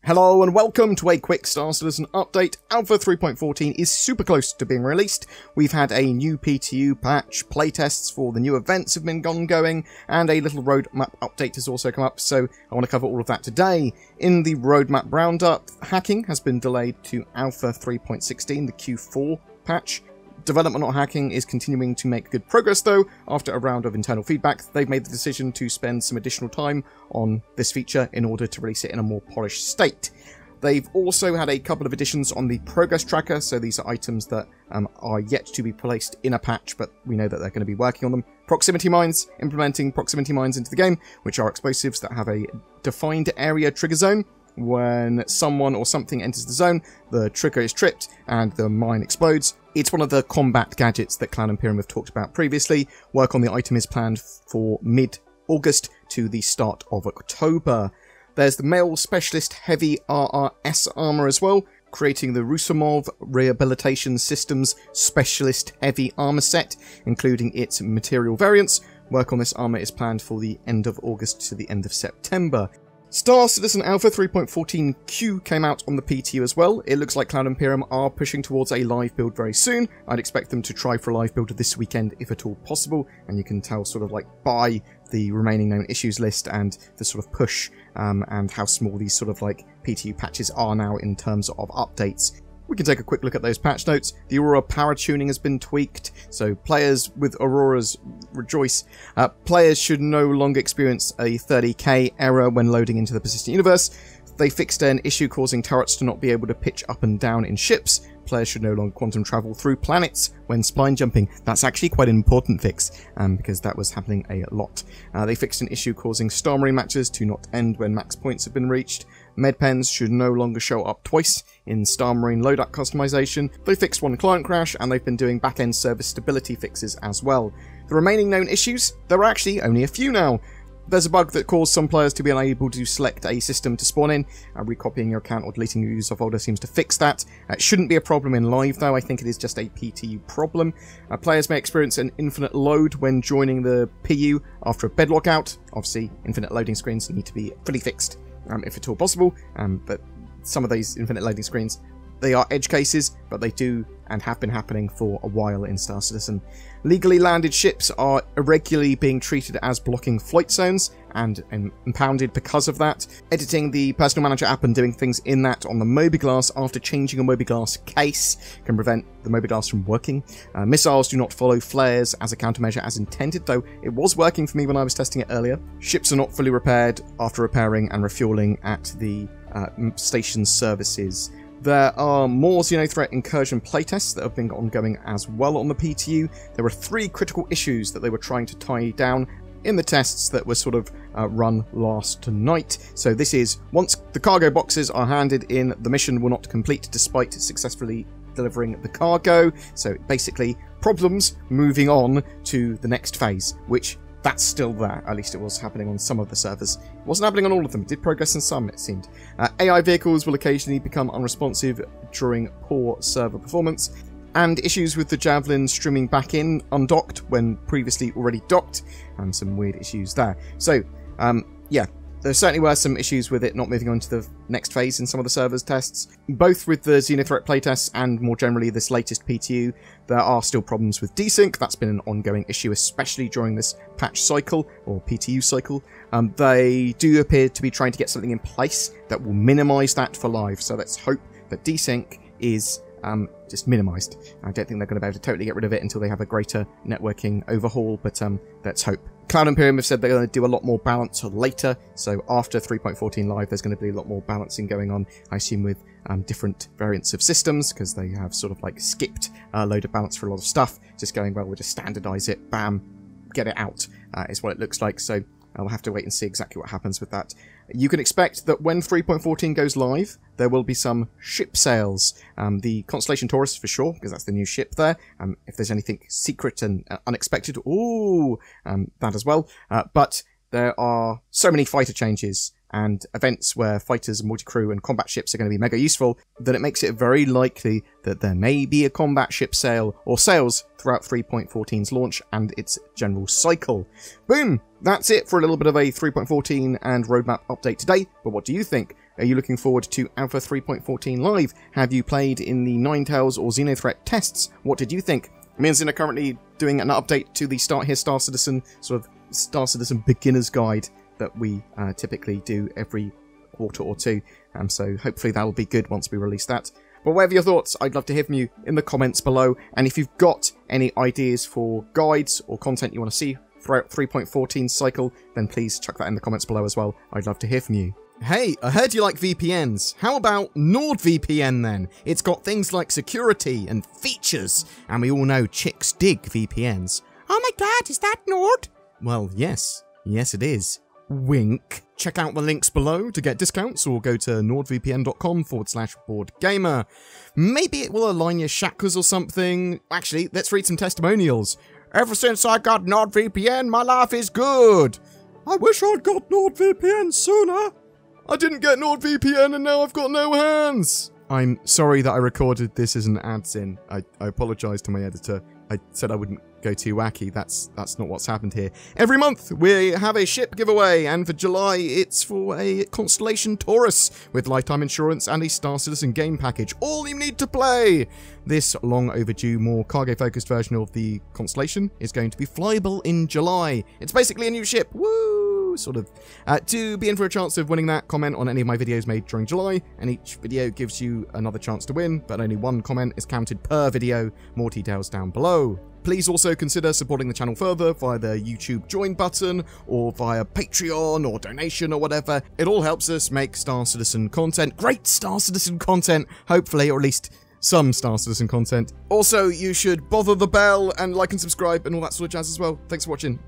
Hello and welcome to a quick Star Citizen update. Alpha 3.14 is super close to being released. We've had a new PTU patch, playtests for the new events have been ongoing, and a little roadmap update has also come up, so I want to cover all of that today. In the roadmap roundup, hacking has been delayed to Alpha 3.16, the Q4 patch. Development on hacking is continuing to make good progress though. After a round of internal feedback, they've made the decision to spend some additional time on this feature in order to release it in a more polished state. They've also had a couple of additions on the progress tracker, so these are items that are yet to be placed in a patch, but we know that they're going to be working on them. Proximity mines, implementing proximity mines into the game, which are explosives that have a defined area trigger zone. When someone or something enters the zone, the trigger is tripped and the mine explodes. It's one of the combat gadgets that Cloud Imperium have talked about previously. Work on the item is planned for mid-August to the start of October. There's the male specialist heavy RRS armor as well, creating the Rusumov Rehabilitation Systems Specialist Heavy Armor set, including its material variants. Work on this armor is planned for the end of August to the end of September. Star Citizen Alpha 3.14Q came out on the PTU as well. It looks like Cloud Imperium are pushing towards a live build very soon. I'd expect them to try for a live build this weekend if at all possible, and you can tell sort of like by the remaining known issues list and the sort of push and how small these sort of like PTU patches are now in terms of updates. We can take a quick look at those patch notes. The Aurora power tuning has been tweaked, so players with Auroras rejoice. Players should no longer experience a 30k error when loading into the persistent universe. They fixed an issue causing turrets to not be able to pitch up and down in ships. Players should no longer quantum travel through planets when spline jumping. That's actually quite an important fix, because that was happening a lot. They fixed an issue causing Star Marine matches to not end when max points have been reached. Medpens should no longer show up twice in Star Marine loadout customization. They fixed one client crash, and they've been doing back-end service stability fixes as well. The remaining known issues, there are actually only a few now. There's a bug that caused some players to be unable to select a system to spawn in. Recopying your account or deleting your user folder seems to fix that. It shouldn't be a problem in live though, I think it is just a PTU problem. Players may experience an infinite load when joining the PU after a bed lockout. Obviously, infinite loading screens need to be fully fixed if at all possible, but some of these infinite loading screens, they are edge cases, but they do and have been happening for a while in Star Citizen. Legally landed ships are irregularly being treated as blocking flight zones and impounded because of that. Editing the Personal Manager app and doing things in that on the Mobiglass after changing a Mobiglass case can prevent the Mobiglass from working. Missiles do not follow flares as a countermeasure as intended, though it was working for me when I was testing it earlier. Ships are not fully repaired after repairing and refueling at the station services. There are more Xenothreat incursion playtests that have been ongoing as well on the PTU. There were 3 critical issues that they were trying to tie down in the tests that were sort of run last night. So this is, once the cargo boxes are handed in, the mission will not complete despite successfully delivering the cargo. So basically, problems moving on to the next phase, which that's still there. At least it was happening on some of the servers. It wasn't happening on all of them. It did progress in some, it seemed. AI vehicles will occasionally become unresponsive during poor server performance. And issues with the Javelin streaming back in undocked when previously already docked. And some weird issues there. So, yeah. There certainly were some issues with it not moving on to the next phase in some of the servers tests. Both with the Xenothreat playtests and more generally this latest PTU, there are still problems with desync. That's been an ongoing issue, especially during this patch cycle, or PTU cycle. They do appear to be trying to get something in place that will minimize that for live, so let's hope that desync is just minimized. I don't think they're going to be able to totally get rid of it until they have a greater networking overhaul, but let's hope. Cloud Imperium have said they're going to do a lot more balance later, so after 3.14 live there's going to be a lot more balancing going on, I assume with different variants of systems, because they have sort of like skipped a load of balance for a lot of stuff, just going, well, we'll just standardize it, bam, get it out, is what it looks like, so I'll have to wait and see exactly what happens with that. You can expect that when 3.14 goes live, there will be some ship sales. The Constellation Taurus for sure, because that's the new ship there. If there's anything secret and unexpected, ooh, that as well. But there are so many fighter changes and events where fighters, multi-crew and combat ships are going to be mega useful, that it makes it very likely that there may be a combat ship sale or sales throughout 3.14's launch and its general cycle. Boom! That's it for a little bit of a 3.14 and roadmap update today, but what do you think? Are you looking forward to Alpha 3.14 Live? Have you played in the Ninetales or Xenothreat tests? What did you think? Me and Zin are currently doing an update to the Start Here Star Citizen, sort of Star Citizen beginner's guide that we typically do every quarter or two. So hopefully that will be good once we release that. But whatever your thoughts, I'd love to hear from you in the comments below. And if you've got any ideas for guides or content you want to see throughout 3.14 cycle, then please chuck that in the comments below as well. I'd love to hear from you. Hey, I heard you like VPNs. How about NordVPN then? It's got things like security and features, and we all know chicks dig VPNs. Oh my god, is that Nord? Well, yes. Yes, it is. Wink. Check out the links below to get discounts, or go to nordvpn.com/BoredGamer. Maybe it will align your chakras or something. Actually, let's read some testimonials. Ever since I got NordVPN, my life is good. I wish I'd got NordVPN sooner. I didn't get NordVPN and now I've got no hands. I'm sorry that I recorded this as an ad-in. I apologise to my editor. I said I wouldn't go too wacky. That's not what's happened here. Every month we have a ship giveaway, and for July it's for a Constellation Taurus with lifetime insurance and a Star Citizen game package. All you need to play! This long overdue, more cargo-focused version of the Constellation is going to be flyable in July. It's basically a new ship. Woo! Sort of. To be in for a chance of winning that, comment on any of my videos made during July, and each video gives you another chance to win, but only one comment is counted per video. More details down below. Please also consider supporting the channel further via the YouTube join button, or via Patreon, or donation, or whatever. It all helps us make Star Citizen content. Great Star Citizen content, hopefully, or at least some Star Citizen content. Also, you should bother the bell and like and subscribe and all that sort of jazz as well. Thanks for watching.